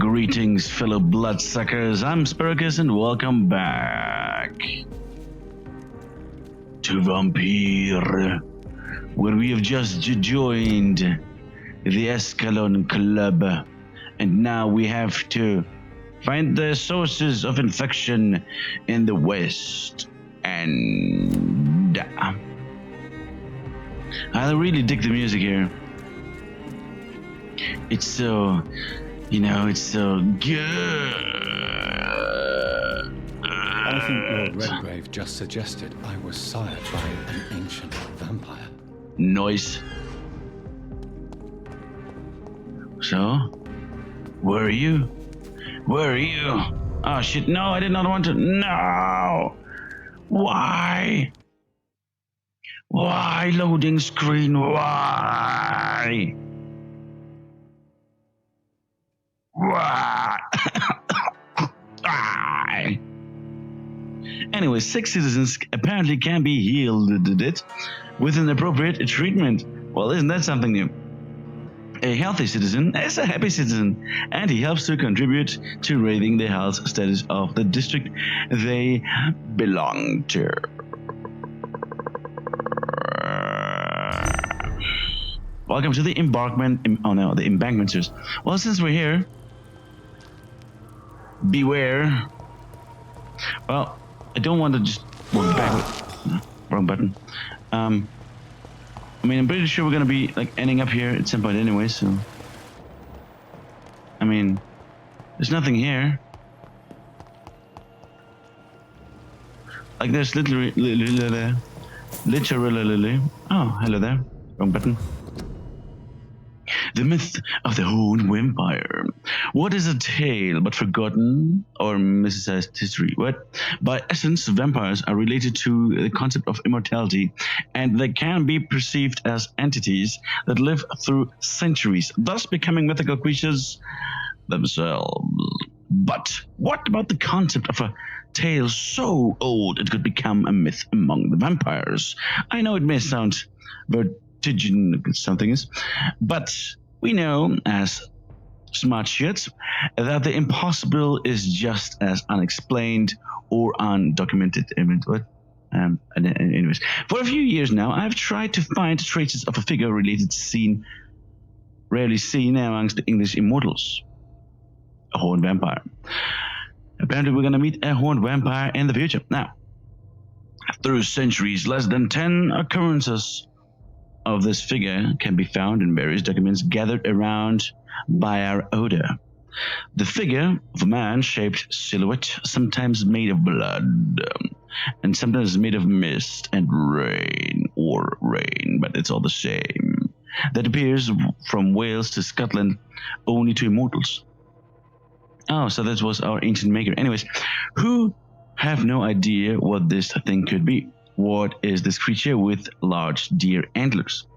Greetings, fellow bloodsuckers. I'm Sparrowcus, and welcome back to VampYr, where we have just joined the Escalon Club, and now we have to find the sources of infection in the West. And I really dig the music here. It's so, it's so good. I think Lord Redgrave just suggested I was sired by an ancient vampire. Noise. So, where are you? Where are you? Oh shit, no, I did not want to. No! Why? Why, loading screen? Why? Why? Why? Anyway, sick citizens apparently can be healed with an appropriate treatment. Well, isn't that something new? A healthy citizen is a happy citizen, and he helps to contribute to raising the health status of the district they belong to. Welcome to the the embankment series. Well, since we're here, beware. Well, I don't want to just walk back. No, wrong button. I mean, I'm pretty sure we're gonna be ending up here at some point anyway. So, I mean, there's nothing here. There's literally. Oh, hello there. Wrong button. The myth of the Horned Vampire. What is a tale but forgotten or mythicized history? What? By essence, vampires are related to the concept of immortality, and they can be perceived as entities that live through centuries, thus becoming mythical creatures themselves. But what about the concept of a tale so old it could become a myth among the vampires? I know it may sound vertiginous, something is, but we know as smart shits that the impossible is just as unexplained or undocumented. Anyways, for a few years now, I've tried to find traces of a figure related scene rarely seen amongst the English immortals, a horned vampire. Apparently, we're going to meet a horned vampire in the future. Now, through centuries, less than 10 occurrences of this figure can be found in various documents gathered around by our odor. The figure of a man-shaped silhouette, sometimes made of blood, and sometimes made of mist and rain, but it's all the same, that appears from Wales to Scotland only to immortals. Oh, so that was our ancient maker. Anyways, who have no idea what this thing could be. What is this creature with large deer antlers?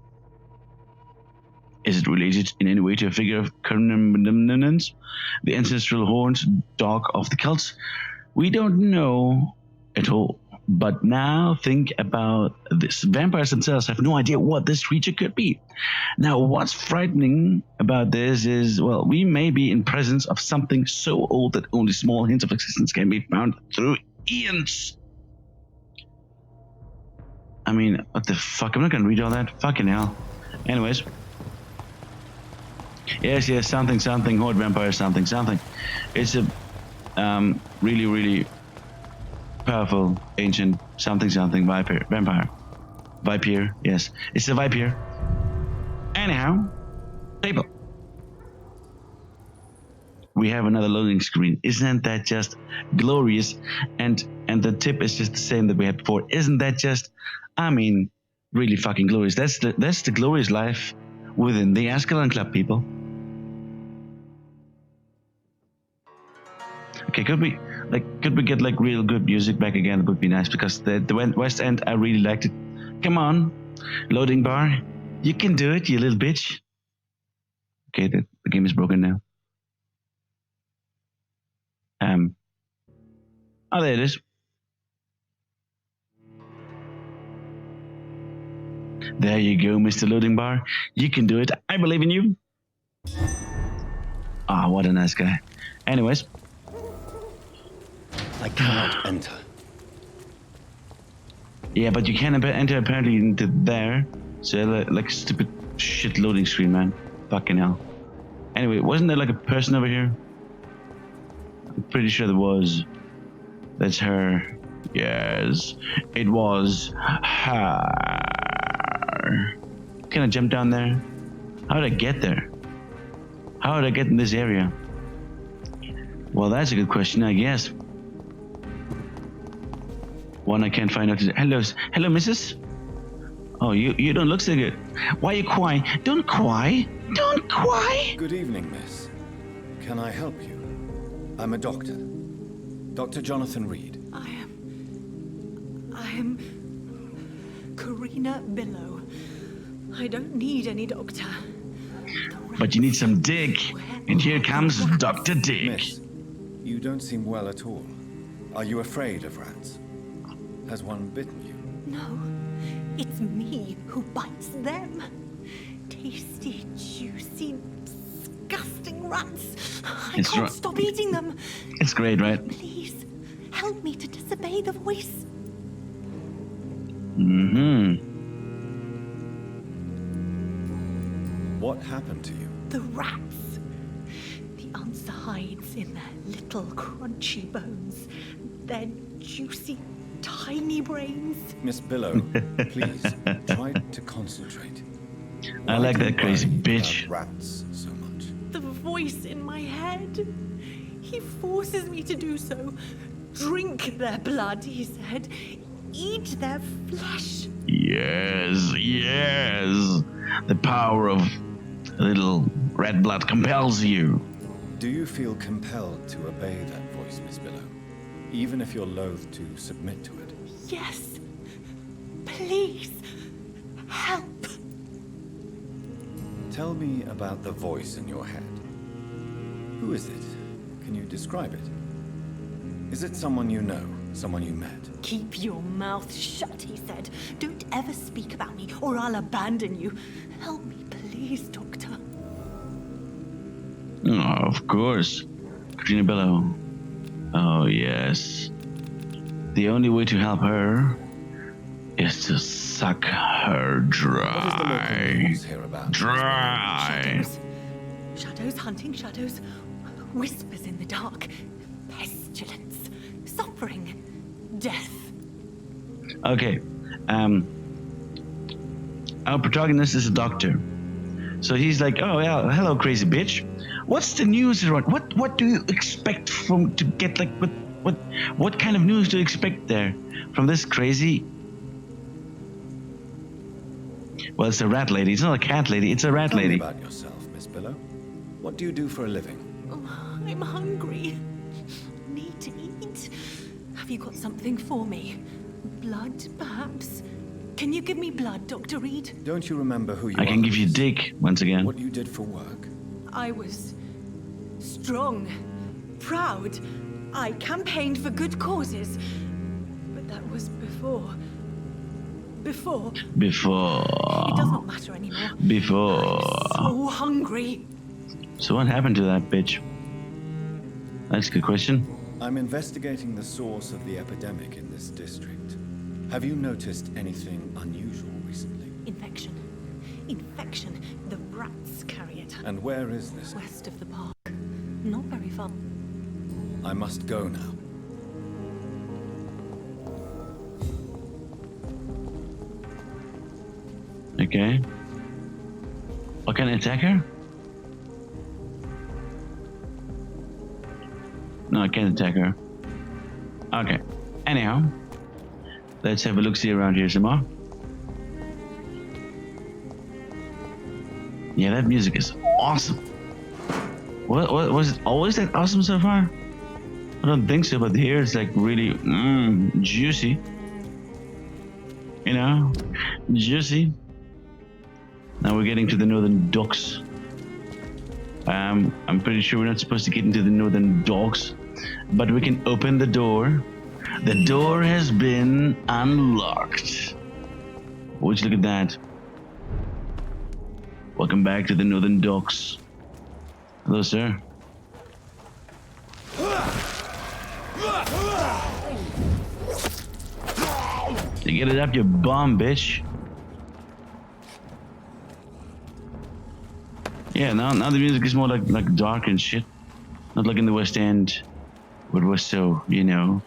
Is it related in any way to a figure of Carnumnus, the ancestral horned dog of the Celts? We don't know at all. But now think about this. Vampires themselves have no idea what this creature could be. Now, what's frightening about this is, well, we may be in presence of something so old that only small hints of existence can be found through eons. I mean, what the fuck? I'm not gonna read all that. Fucking hell. Anyways. Yes, something, horde vampire, something. It's a really, really powerful, ancient, something, vampire. VampYr, yes. It's a VampYr. Anyhow, people. We have another loading screen. Isn't that just glorious? And the tip is just the same that we had before. Isn't that just, really fucking glorious? That's the glorious life within the Ascalon Club, people. Okay, could we get real good music back again? It would be nice, because the West End, I really liked it. Come on, loading bar, you can do it, you little bitch. Okay, the game is broken now. Oh, there it is. There you go, Mr. Loading Bar. You can do it. I believe in you. Ah, what a nice guy. Anyways, I cannot enter. yeah, but you can enter apparently into there. So like stupid shit loading screen, man. Fucking hell. Anyway, wasn't there like a person over here? I'm pretty sure there was. That's her. Yes, it was her. Can I jump down there? How did I get there? How did I get in this area? Well, that's a good question, I guess. One I can't find out. Hello, missus. Oh, you don't look so good. Why are you crying? Don't cry. Don't cry. Good evening, miss. Can I help you? I'm a doctor. Dr. Jonathan Reed. I am Karina Billow. I don't need any doctor. But you need some dick. And here comes Dr. Dick. Miss, you don't seem well at all. Are you afraid of rats? Has one bitten you? No, it's me who bites them. Tasty, juicy, disgusting rats. I can't stop eating them. It's great, right? Please, help me to disobey the voice. What happened to you? The rats. The answer hides in their little crunchy bones, their juicy, tiny brains. Miss Billow, please, try to concentrate. I like that crazy bitch. Rats so much. The voice in my head. He forces me to do so. Drink their blood, he said. Eat their flesh. Yes, yes. The power of a little red blood compels you. Do you feel compelled to obey that voice, Miss Billow? Even if you're loath to submit to it? Yes. Please. Help. Tell me about the voice in your head. Who is it? Can you describe it? Is it someone you know? Someone you met? Keep your mouth shut, he said. Don't ever speak about me, or I'll abandon you. Help me, please, Doctor. Oh, of course. Karina Billow. Oh, yes. The only way to help her is to suck her dry. What is the local news here about? Dry. Shadows hunting shadows. Whispers in the dark. Pestilence. Suffering. Death. Okay. Our protagonist is a doctor. So he's like, oh, yeah, hello, crazy bitch. What's the news around? What do you expect to get, like, what kind of news do you expect there from this crazy? Well, it's a rat lady. It's not a cat lady. It's a rat lady. Tell me about yourself, Miss Billow. What do you do for a living? Oh, I'm hungry. Need to eat. Have you got something for me? Blood, perhaps? Can you give me blood, Dr. Reed? Don't you remember who you are? I can give you dick once again. What you did for work? I was strong, proud. I campaigned for good causes. But that was before. It does not matter anymore. I'm so hungry. So what happened to that bitch? That's a good question. I'm investigating the source of the epidemic in this district. Have you noticed anything unusual recently? Infection. The rats carry it. And where is this? West of the park. Not very far. I must go now. Okay. Oh, can I attack her? No, I can't attack her. Okay. Anyhow, let's have a look-see around here some more. Yeah, that music is awesome. What was it always that awesome so far? I don't think so, but here it's like really juicy. You know, juicy. Now we're getting to the northern docks. I'm pretty sure we're not supposed to get into the northern docks, but we can open the door. The door has been unlocked. Would you look at that? Welcome back to the northern docks. Hello, sir. You get it up your bum, bitch. Yeah, now the music is more like dark and shit. Not like in the West End, where it was so, you know,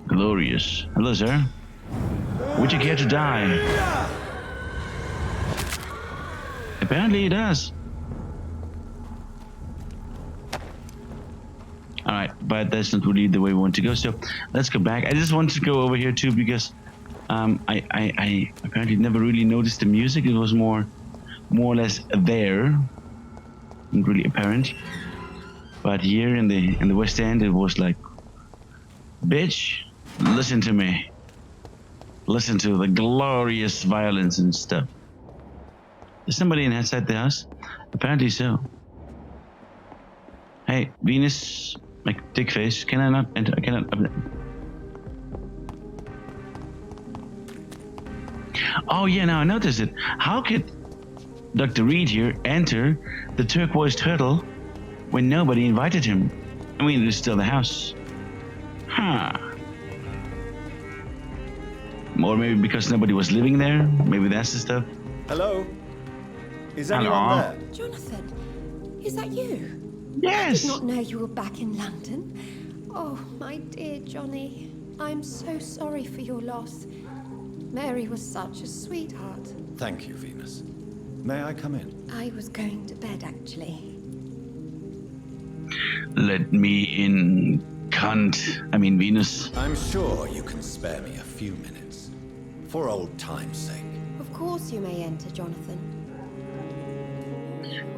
glorious. Hello, sir. Would you care to die? Apparently it does. Alright, but that's not really the way we want to go, so let's go back. I just wanted to go over here too because I apparently never really noticed the music. It was more or less there. Not really apparent. But here in the West End it was like, bitch, listen to me. Listen to the glorious violence and stuff. Is somebody inside the house? Apparently so. Hey, Venus, like dick face, can I not enter? I cannot. Oh yeah, now I noticed it. How could Dr. Reed here enter the turquoise turtle when nobody invited him? I mean, it's still the house. Huh. Or maybe because nobody was living there. Maybe that's the stuff. Hello? Is anyone there? Jonathan, is that you? Yes. I did not know you were back in London. Oh, my dear Johnny. I'm so sorry for your loss. Mary was such a sweetheart. Thank you, Venus. May I come in? I was going to bed, actually. Let me in, cunt. I mean, Venus. I'm sure you can spare me a few minutes. For old time's sake. Of course you may enter, Jonathan.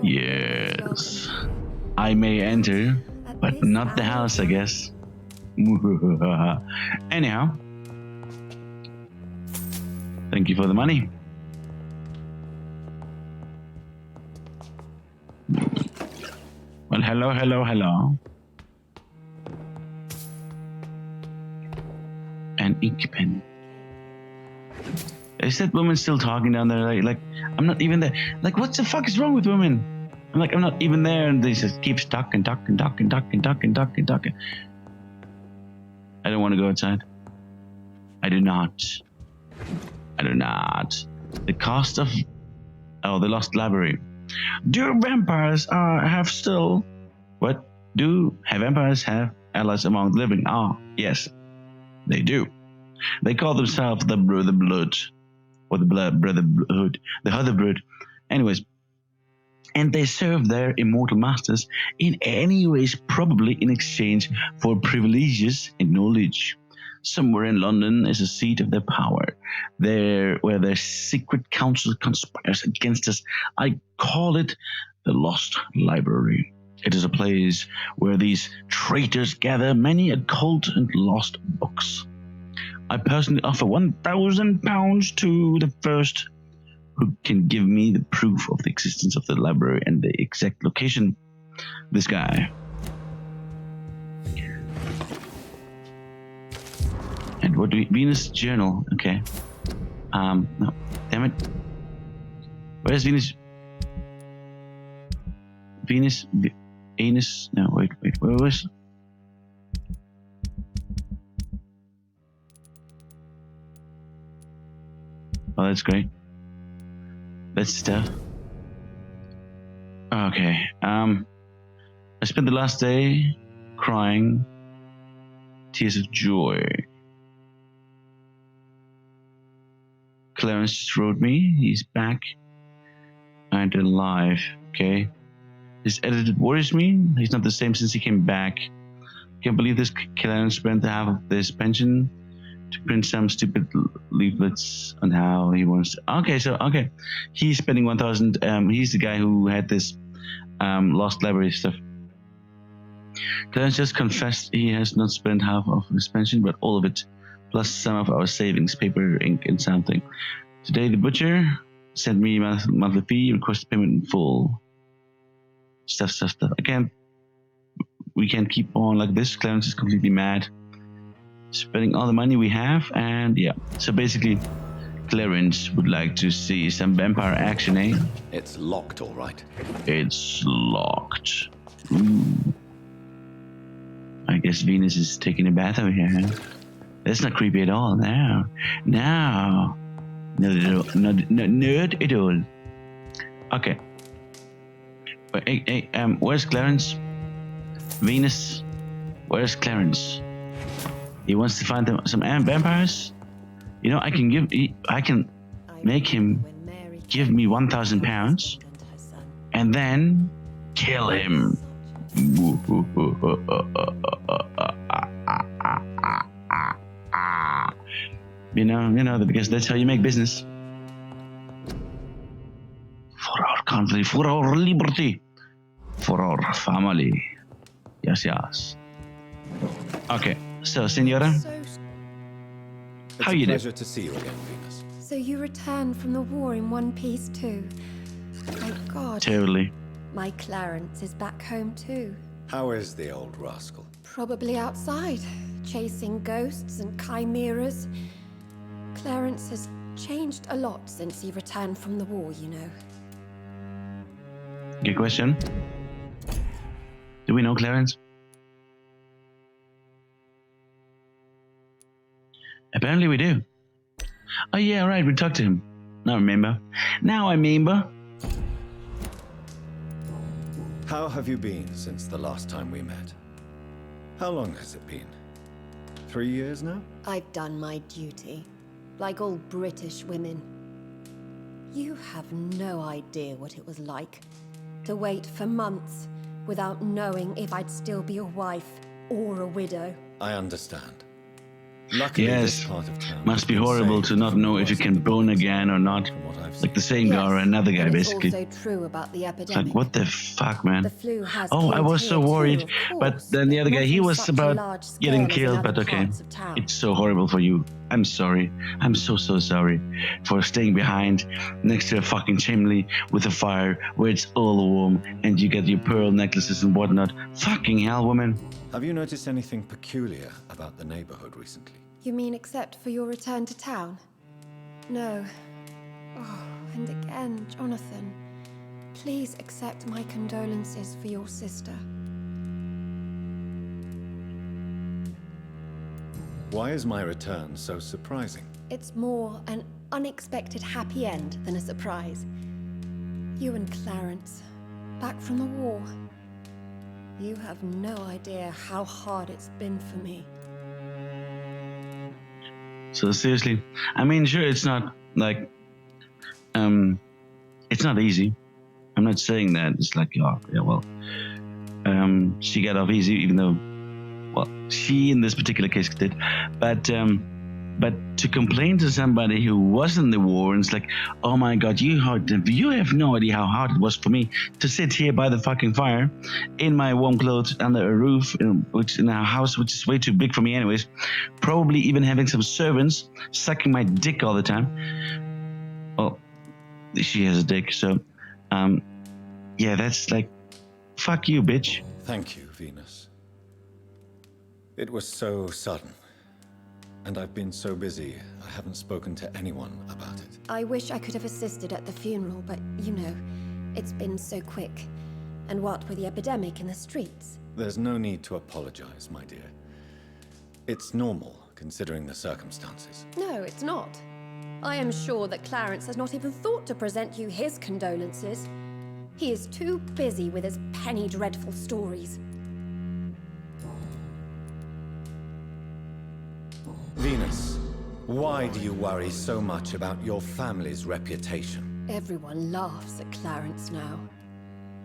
Yes. I may enter, but not the house, I guess. Anyhow. Thank you for the money. Well, hello. An ink pen. Is that woman still talking down there? Like, I'm not even there. Like, what the fuck is wrong with women? I'm not even there, and they just keep talking. I don't want to go outside. I do not. The cost of... Oh, the lost library. Do vampires have still... What? Have vampires have allies among the living? Ah, yes. They do. They call themselves the Brotherhood. Or the Brotherhood. The Brotherhood. Anyways. And they serve their immortal masters in any ways, probably in exchange for privileges and knowledge. Somewhere in London is a seat of their power, there where their secret council conspires against us. I call it the Lost Library. It is a place where these traitors gather many occult and lost books. I personally offer £1,000 to the first who can give me the proof of the existence of the library and the exact location. This guy. And what do we... Venus Journal. Okay. No. Damn it. Where's Venus? Anus? No, wait. Where was... Oh, that's great. That's stuff. Okay. I spent the last day crying tears of joy. Clarence just wrote me. He's back and alive. Okay. His attitude worries me. He's not the same since he came back. Can't believe this Clarence spent half of this pension to print some stupid leaflets on how he wants to... Okay. He's spending 1,000. He's the guy who had this lost library stuff. Clarence just confessed he has not spent half of his pension, but all of it, plus some of our savings, paper, ink, and something. Today, the butcher sent me a monthly fee, requested payment in full. Stuff. We can't keep on like this. Clarence is completely mad. Spending all the money we have, and yeah. So basically, Clarence would like to see some vampire action, eh? It's locked, all right. It's locked. Ooh. I guess Venus is taking a bath over here. Huh? That's not creepy at all. No. No. Not at all. Okay. Hey, where's Clarence? Venus? Where's Clarence? He wants to find some vampires? You know, I can make him give me £1,000 and then kill him. You know, because that's how you make business. For our country, for our liberty, for our family. Yes. Okay, so, Senora, how you doing? It's a pleasure to see you again, Venus. So you returned from the war in one piece too? Thank God. Totally. My Clarence is back home too. How is the old rascal? Probably outside, chasing ghosts and chimeras. Clarence has changed a lot since he returned from the war, you know. Good question. Do we know Clarence? Apparently we do. Oh yeah, right, we talked to him. Now I remember. How have you been since the last time we met? How long has it been? 3 years now? I've done my duty, like all British women. You have no idea what it was like to wait for months without knowing if I'd still be a wife or a widow. I understand. Luckily, yes, this part of town must be horrible to not know if you can bone again or not. Like the same guy or another guy, basically. It's also true about the epidemic. Like, what the fuck, man? The flu has Oh, I was so worried. But then the other guy, he was about getting killed, but okay. It's so horrible for you. I'm sorry. I'm so sorry for staying behind next to a fucking chimney with a fire where it's all warm and you get your pearl necklaces and whatnot. Fucking hell, woman. Have you noticed anything peculiar about the neighborhood recently? You mean except for your return to town? No. Oh, and again, Jonathan, please accept my condolences for your sister. Why is my return so surprising? It's more an unexpected happy end than a surprise. You and Clarence, back from the war. You have no idea how hard it's been for me. So seriously, I mean, sure, it's not like, it's not easy. I'm not saying that. It's like, she got off easy, even though, well, she in this particular case did. But to complain to somebody who was in the war, and it's like, oh my God, you have no idea how hard it was for me to sit here by the fucking fire in my warm clothes under a roof, in a house which is way too big for me anyways, probably even having some servants sucking my dick all the time. Well, she has a dick, so yeah, that's like, fuck you, bitch. Thank you, Venus. It was so sudden. And I've been so busy, I haven't spoken to anyone about it. I wish I could have assisted at the funeral, but, you know, it's been so quick. And what with the epidemic in the streets? There's no need to apologize, my dear. It's normal, considering the circumstances. No, it's not. I am sure that Clarence has not even thought to present you his condolences. He is too busy with his penny dreadful stories. Venus, why do you worry so much about your family's reputation? Everyone laughs at Clarence now.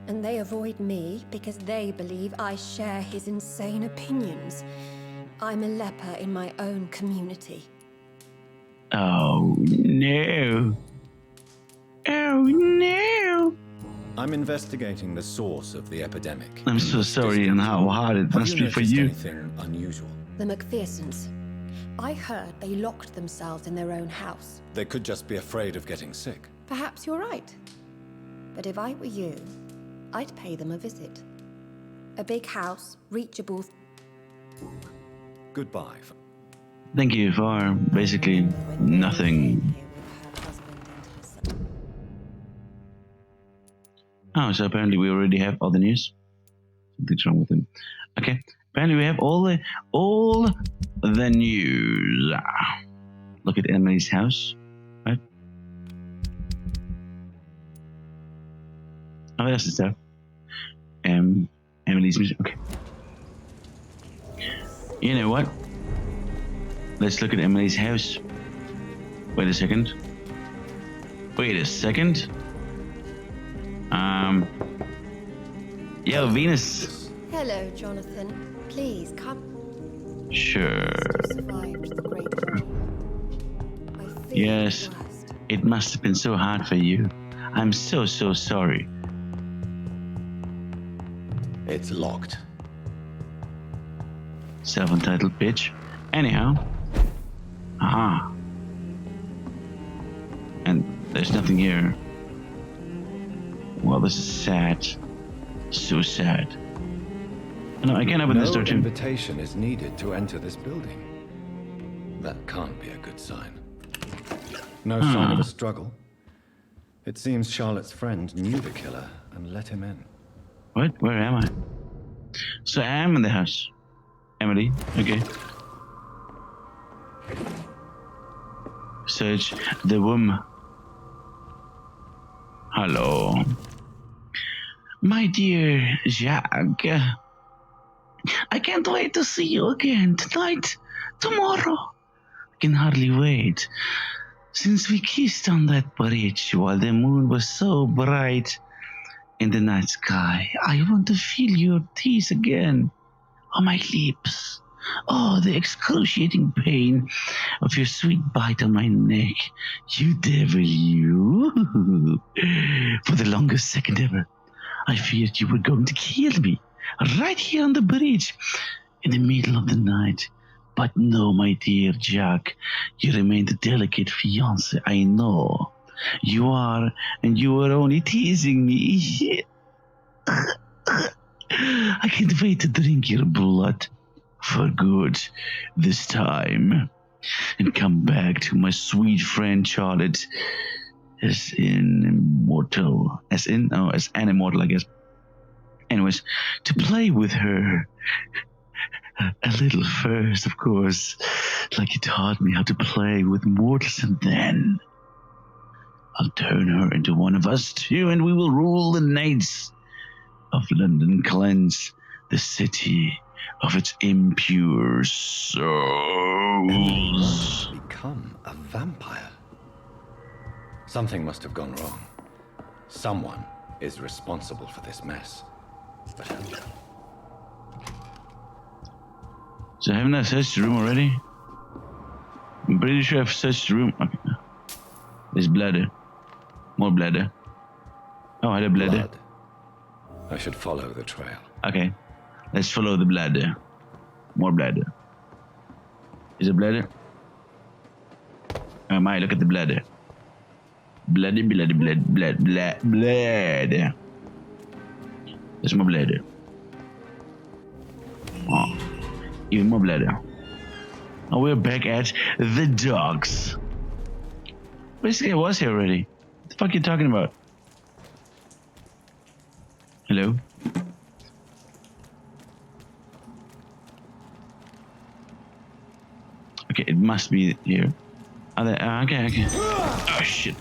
And they avoid me because they believe I share his insane opinions. I'm a leper in my own community. Oh no. Oh no. I'm investigating the source of the epidemic. I'm so sorry and how hard it must be for you. Anything unusual? The McPhersons. I heard they locked themselves in their own house. They could just be afraid of getting sick. Perhaps you're right. But if I were you, I'd pay them a visit. A big house, reachable. Goodbye. Thank you for basically nothing. Oh, so apparently we already have all the news. Something's wrong with him. Okay. Apparently we have all the news. Look at Emily's house. Right? Oh, that's the stuff. Emily's music. Okay. You know what? Let's look at Emily's house. Wait a second. Yo, Venus. Hello, Jonathan. Please come. Sure. Survived the Great War. I fear Yes. the worst. It must have been so hard for you. I'm so sorry. It's locked. Self-entitled bitch. Anyhow. Aha. And there's nothing here. Well, this is sad. So sad. No, I can't open this door No too. invitation is needed to enter this building. That can't be a good sign. No sign of a struggle. It seems Charlotte's friend knew the killer and let him in. What? Where am I? So I am in the house. Emily, okay. Search the room. Hello. My dear Jack, I can't wait to see you again tonight, tomorrow. I can hardly wait. Since we kissed on that bridge while the moon was so bright in the night sky, I want to feel your teeth again on my lips. Oh, the excruciating pain of your sweet bite on my neck. You devil, you. For the longest second ever, I feared you were going to kill me. Right here on the bridge, in the middle of the night. But no, my dear Jack, you remain the delicate fiancé I know. You are, and you were only teasing me. I can't wait to drink your blood for good this time and come back to my sweet friend Charlotte as an immortal, as an immortal, I guess. Anyways, to play with her a little first, of course, like you taught me how to play with mortals, and then I'll turn her into one of us too, and we will rule the nights of London, cleanse the city of its impure souls. Become a vampire. Something must have gone wrong. Someone is responsible for this mess. But who? So haven't I searched the room already? I'm pretty sure I've searched the room. Okay. There's bladder. More bladder. Oh, I had a bladder. Blood. I should follow the trail. Okay. Let's follow the bladder. More bladder. Is it bladder? Oh my, look at the bladder. Bladder. There's more bladder. Oh, even more bladder. Oh, we're back at the dogs. Basically, I was here already. What the fuck are you talking about? Hello? Okay, it must be here. Are they, okay. Oh shit.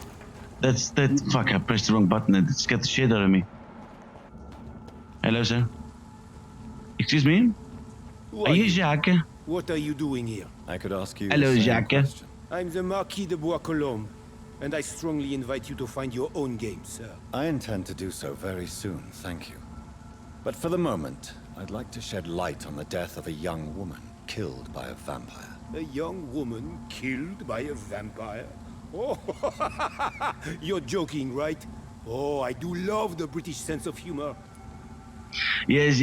Fuck, I pressed the wrong button and it scared the shit out of me. Hello, sir. Excuse me? Are you Jacques? What are you doing here? I could ask you Hello, the same Jacques. question. I'm the Marquis de Bois-Colombes, and I strongly invite you to find your own game, sir. I intend to do so very soon, thank you. But for the moment, I'd like to shed light on the death of a young woman killed by a vampire. A young woman killed by a vampire? Oh, you're joking, right? Oh, I do love the British sense of humor. Yes.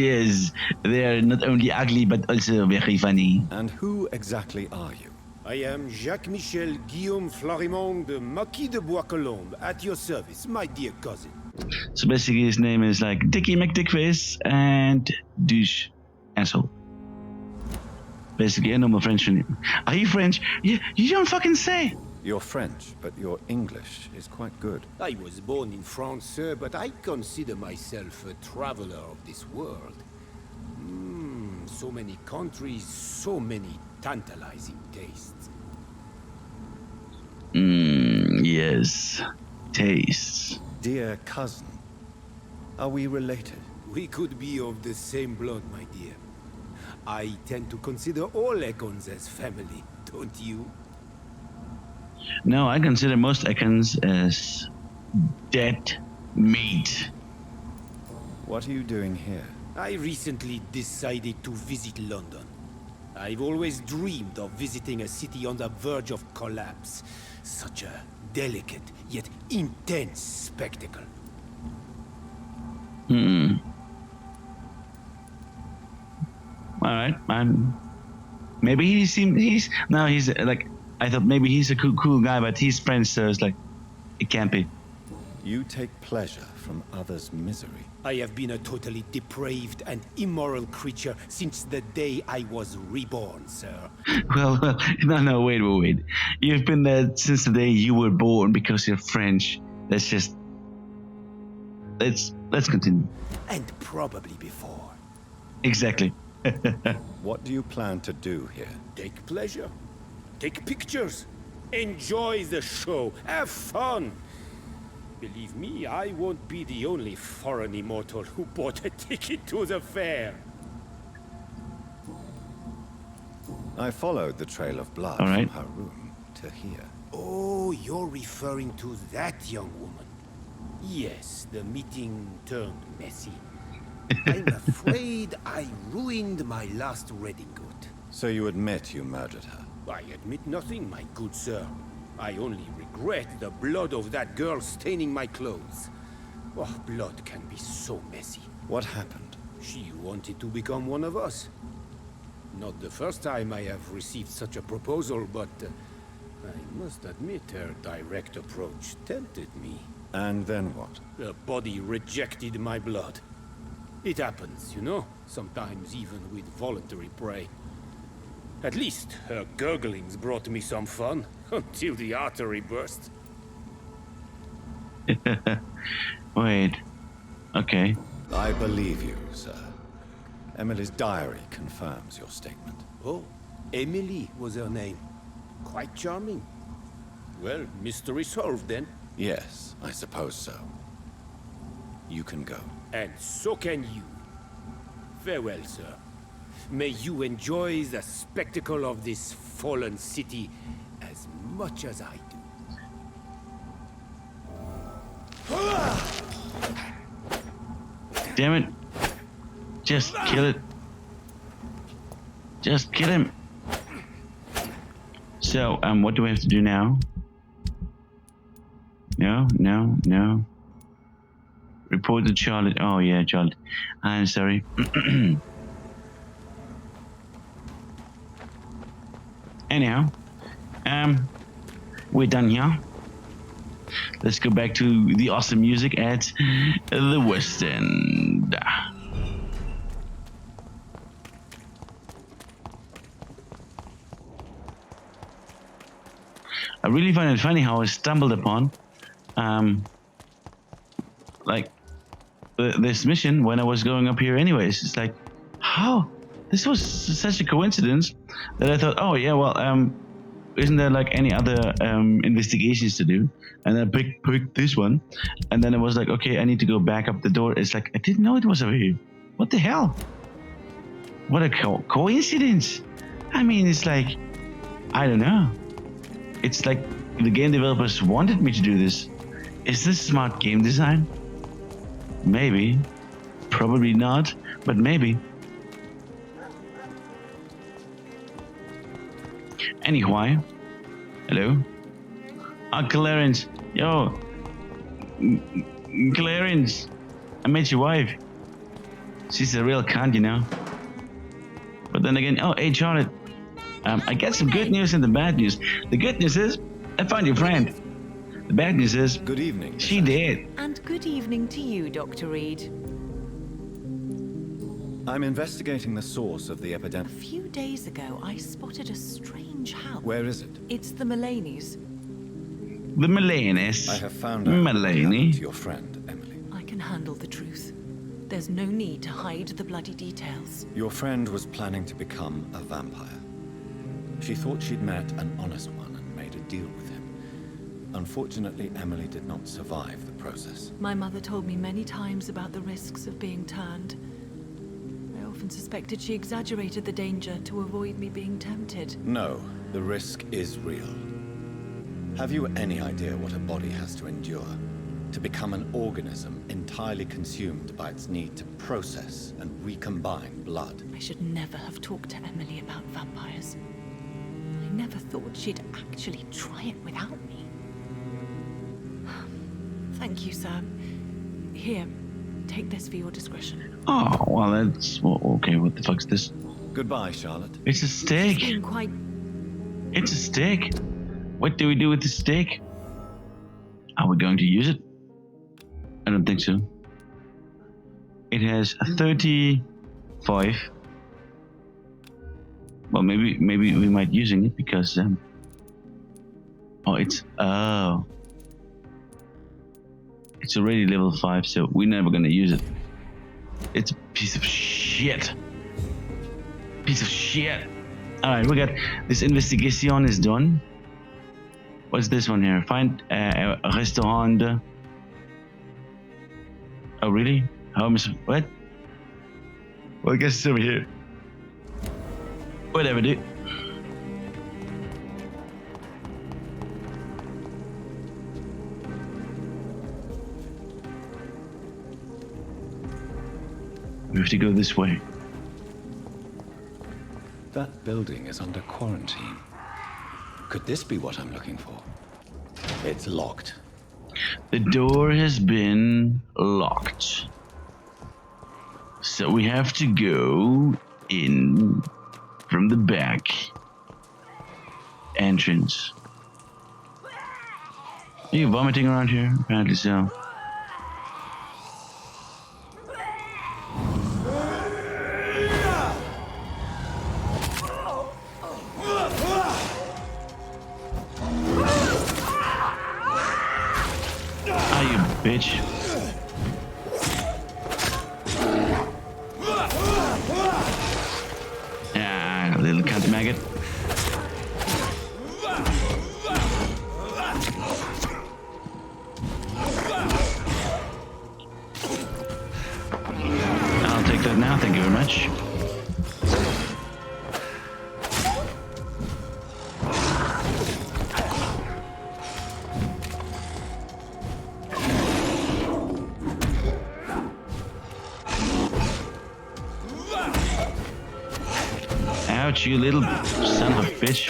They are not only ugly, but also very funny. And who exactly are you? I am Jacques-Michel Guillaume Florimond de Marquis de Bois-Colombes, at your service, my dear cousin. So basically his name is like Dickie McDickface and Douche Asshole. Basically a normal French name. Are you French? You don't fucking say! You're French, but your English is quite good. I was born in France, sir, but I consider myself a traveler of this world. so many countries, so many tantalizing tastes. Yes. Tastes. Dear cousin, are we related? We could be of the same blood, my dear. I tend to consider all Ekons as family, don't you? No, I consider most Ekons as dead meat. What are you doing here? I recently decided to visit London. I've always dreamed of visiting a city on the verge of collapse. Such a delicate, yet intense spectacle. Alright, maybe he's like, I thought maybe he's a cool guy, but he's French, so it's like, it can't be. You take pleasure from others' misery. I have been a totally depraved and immoral creature since the day I was reborn, sir. Well, no, wait. You've been there since the day you were born because you're French. Let's continue. And probably before. Exactly. What do you plan to do here? Take pleasure. Take pictures. Enjoy the show. Have fun. Believe me, I won't be the only foreign immortal who bought a ticket to the fair. I followed the trail of blood All right. from her room to here. Oh, you're referring to that young woman. Yes, the meeting turned messy. I'm afraid I ruined my last redingote. So you admit you murdered her? I admit nothing, my good sir. I only regret the blood of that girl staining my clothes. Oh, blood can be so messy. What happened? She wanted to become one of us. Not the first time I have received such a proposal, but I must admit her direct approach tempted me. And then what? The body rejected my blood. It happens, you know, sometimes even with voluntary prey. At least her gurglings brought me some fun, until the artery burst. Wait. Okay. I believe you, sir. Emily's diary confirms your statement. Oh, Emily was her name. Quite charming. Well, mystery solved then. Yes, I suppose so. You can go. And so can you. Farewell, sir. May you enjoy the spectacle of this fallen city as much as I do. Damn it. Just kill it. Just kill him. So, what do we have to do now? No. Report to Charlotte. Oh yeah, Charlotte. I'm sorry. Anyhow, we're done here. Let's go back to the awesome music at the West End. I really find it funny how I stumbled upon like this mission when I was going up here anyways. It's like, how? This was such a coincidence that I thought, oh yeah, well, isn't there like any other investigations to do? And I picked this one, and then I was like, okay, I need to go back up the door. It's like, I didn't know it was over here. What the hell? What a coincidence. I mean, it's like, I don't know. It's like the game developers wanted me to do this. Is this smart game design? Maybe. Probably not, but maybe. Anyway, hello. Clarence. Yo. Clarence. I met your wife. She's a real cunt, you know. But then again, oh, hey, Charlotte. I got some good news and the bad news. The good news is, I found your friend. The bad news is, Good evening. she did. And good evening to you, Dr. Reed. I'm investigating the source of the A epidemic. few days ago, I spotted a strange house. Where is it? It's the Mullaneys. The Mullaneys. I have found out what happened Mulaney. to your friend, Emily. I can handle the truth. There's no need to hide the bloody details. Your friend was planning to become a vampire. She thought she'd met an honest one and made a deal with him. Unfortunately, Emily did not survive the process. My mother told me many times about the risks of being turned. I often suspected she exaggerated the danger to avoid me being tempted. No, the risk is real. Have you any idea what a body has to endure? To become an organism entirely consumed by its need to process and recombine blood. I should never have talked to Emily about vampires. I never thought she'd actually try it without me. Thank you, sir. Here, take this for your discretion. Oh, well, that's... Well, okay, what the fuck's this? Goodbye, Charlotte. It's a steak. It's been quite... It's a steak. What do we do with the steak? Are we going to use it? I don't think so. It has a 35. Well, maybe we might using it because it's already level 5, so we're never gonna use it. It's a piece of shit. Piece of shit. All right, we got this investigation is done. What's this one here? Find a restaurant. Oh really? How am I? What? Well, I guess it's over here. Whatever, dude. We have to go this way. That building is under quarantine. Could this be what I'm looking for? It's locked. The door has been locked. So we have to go in from the back entrance. Are you vomiting around here? Apparently so. Bitch. Ah, little cunt maggot. I'll take that now, thank you very much. Ouch, you little son of a bitch.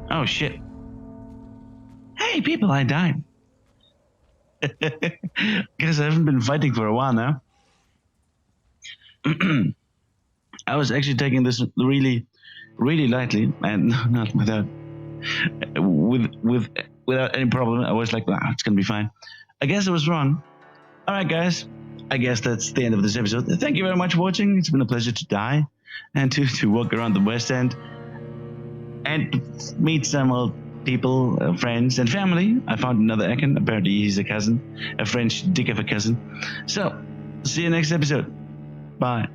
Oh shit. Hey people, I died. Guess I haven't been fighting for a while now. I was actually taking this really lightly and not without any problem. I was like, it's gonna be fine. I guess I was wrong. All right, guys. I guess that's the end of this episode. Thank you very much for watching. It's been a pleasure to die and to walk around the West End and meet some old people, friends, and family. I found another Ekin. Apparently, he's a cousin, a French dick of a cousin. So, see you next episode. Bye.